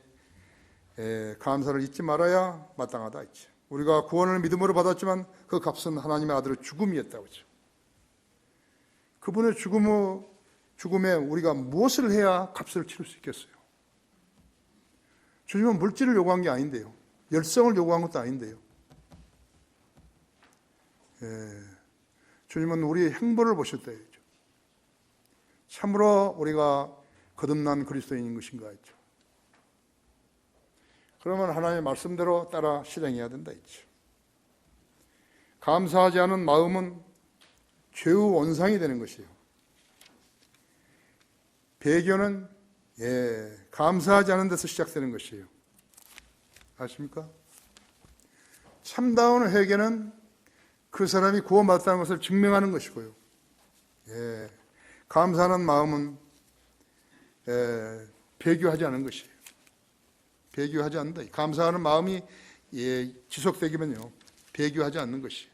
[SPEAKER 1] 감사를 잊지 말아야 마땅하다 했죠. 우리가 구원을 믿음으로 받았지만 그 값은 하나님의 아들의 죽음이었다고 했죠. 그분의 죽음에 우리가 무엇을 해야 값을 치를 수 있겠어요? 주님은 물질을 요구한 게 아닌데요. 열성을 요구한 것도 아닌데요. 주님은 우리의 행보를 보셨다 했죠. 참으로 우리가 거듭난 그리스도인인 것인가 했죠. 그러면 하나님의 말씀대로 따라 실행해야 된다 했죠. 감사하지 않은 마음은 죄의 원상이 되는 것이에요. 배교는 감사하지 않은 데서 시작되는 것이에요. 아십니까? 참다운 회개는 그 사람이 구원받았다는 것을 증명하는 것이고요. 감사하는 마음은 배교하지 않은 것이에요. 배교하지 않는다. 감사하는 마음이 지속되기면요, 배교하지 않는 것이에요.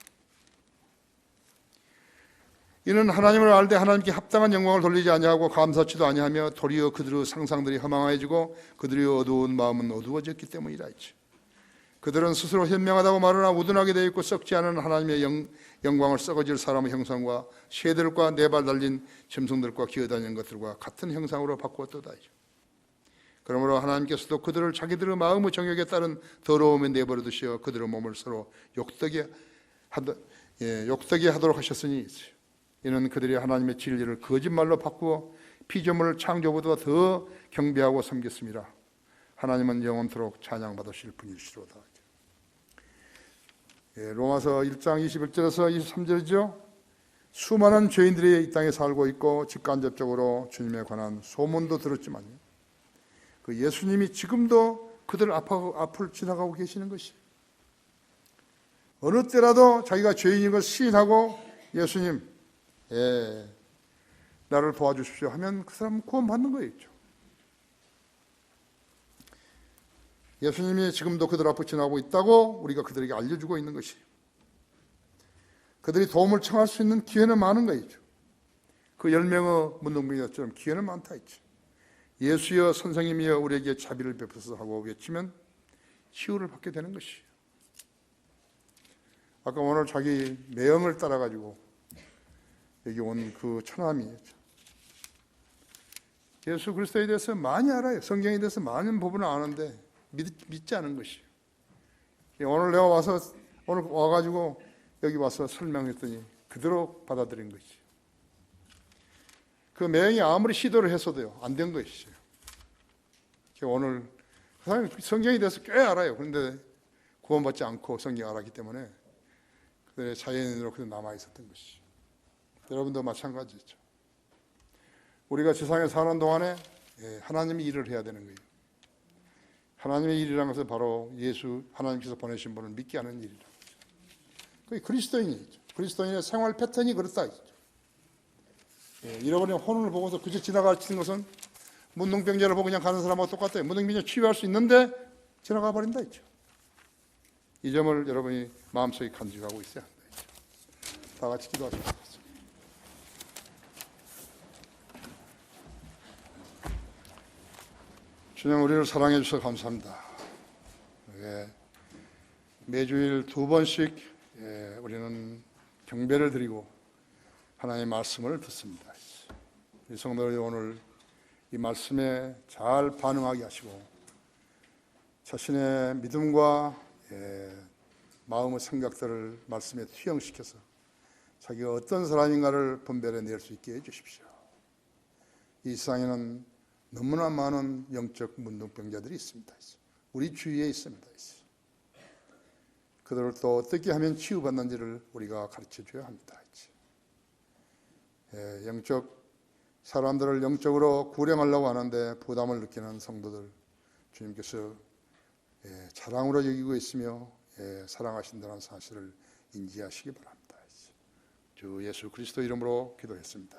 [SPEAKER 1] 이는 하나님을 알되 하나님께 합당한 영광을 돌리지 아니하고 감사치도 아니하며 도리어 그들의 상상들이 허망해지고 그들의 어두운 마음은 어두워졌기 때문이라 했죠. 그들은 스스로 현명하다고 말하나 우둔하게 되어 있고 썩지 않은 하나님의 영광을 썩어질 사람의 형상과 새들과 네 발 달린 짐승들과 기어다니는 것들과 같은 형상으로 바꾸었도다. 그러므로 하나님께서도 그들을 자기들의 마음의 정욕에 따른 더러움에 내버려 두시어 그들의 몸을 서로 욕되게 하도록 하셨으니 이는 그들이 하나님의 진리를 거짓말로 바꾸어 피조물 창조보다 더 경배하고 섬겼습니다. 하나님은 영원토록 찬양받으실 분이시로다. 로마서 1장 21절에서 23절이죠. 수많은 죄인들이 이 땅에 살고 있고 직간접적으로 주님에 관한 소문도 들었지만 그 예수님이 지금도 그들 앞을 지나가고 계시는 것이에요. 어느 때라도 자기가 죄인인 걸 시인하고 예수님, 나를 도와주십시오 하면 그 사람은 구원받는 거였죠. 예수님이 지금도 그들 앞을 지나고 있다고 우리가 그들에게 알려주고 있는 것이에요. 그들이 도움을 청할 수 있는 기회는 많은 거죠. 그 10명의 문둥병이처럼 기회는 많다 했죠. 예수여 선생님이여 우리에게 자비를 베푸소서 하고 외치면 치유를 받게 되는 것이에요. 아까 오늘 자기 매형을 따라가지고 여기 온 그 처남이었죠. 예수 그리스도에 대해서 많이 알아요. 성경에 대해서 많은 부분을 아는데 믿지 않은 것이에요. 오늘 내가 오늘 와가지고 여기 와서 설명했더니 그대로 받아들인 것이에요. 그 매형이 아무리 시도를 했어도요, 안 된 것이죠. 오늘 그 사람이 성경에 대해서 꽤 알아요. 그런데 구원받지 않고 성경을 알았기 때문에 그들의 자연인으로 그대로 남아있었던 것이죠. 여러분도 마찬가지죠. 우리가 세상에 사는 동안에 하나님이 일을 해야 되는 거예요. 하나님의 일이라는 것은 바로 예수 하나님께서 보내신 분을 믿게 하는 일이라는 거죠. 그게 그리스도인이죠. 그리스도인의 생활 패턴이 그렇다. 잃어버린 혼을 보고서 그저 지나가치는 것은 문둥병자를 보고 그냥 가는 사람하고 똑같아요. 문둥병자 치유할 수 있는데 지나가 버린다 했죠. 이 점을 여러분이 마음속에 간직하고 있어야 한다 했죠. 다 같이 기도하십시오. 주님, 우리를 사랑해 주셔서 감사합니다. 매주일 2번씩 우리는 경배를 드리고 하나님의 말씀을 듣습니다. 우리 성도들이 오늘 이 말씀에 잘 반응하게 하시고 자신의 믿음과 마음의 생각들을 말씀에 투영시켜서 자기가 어떤 사람인가를 분별해낼 수 있게 해주십시오. 이 세상에는 너무나 많은 영적 문둥병자들이 있습니다. 우리 주위에 있습니다. 그들을 또 어떻게 하면 치유받는지를 우리가 가르쳐줘야 합니다. 영적 사람들을 영적으로 구령하려고 하는데 부담을 느끼는 성도들 주님께서 자랑으로 여기고 있으며 사랑하신다는 사실을 인지하시기 바랍니다. 주 예수 그리스도 이름으로 기도했습니다.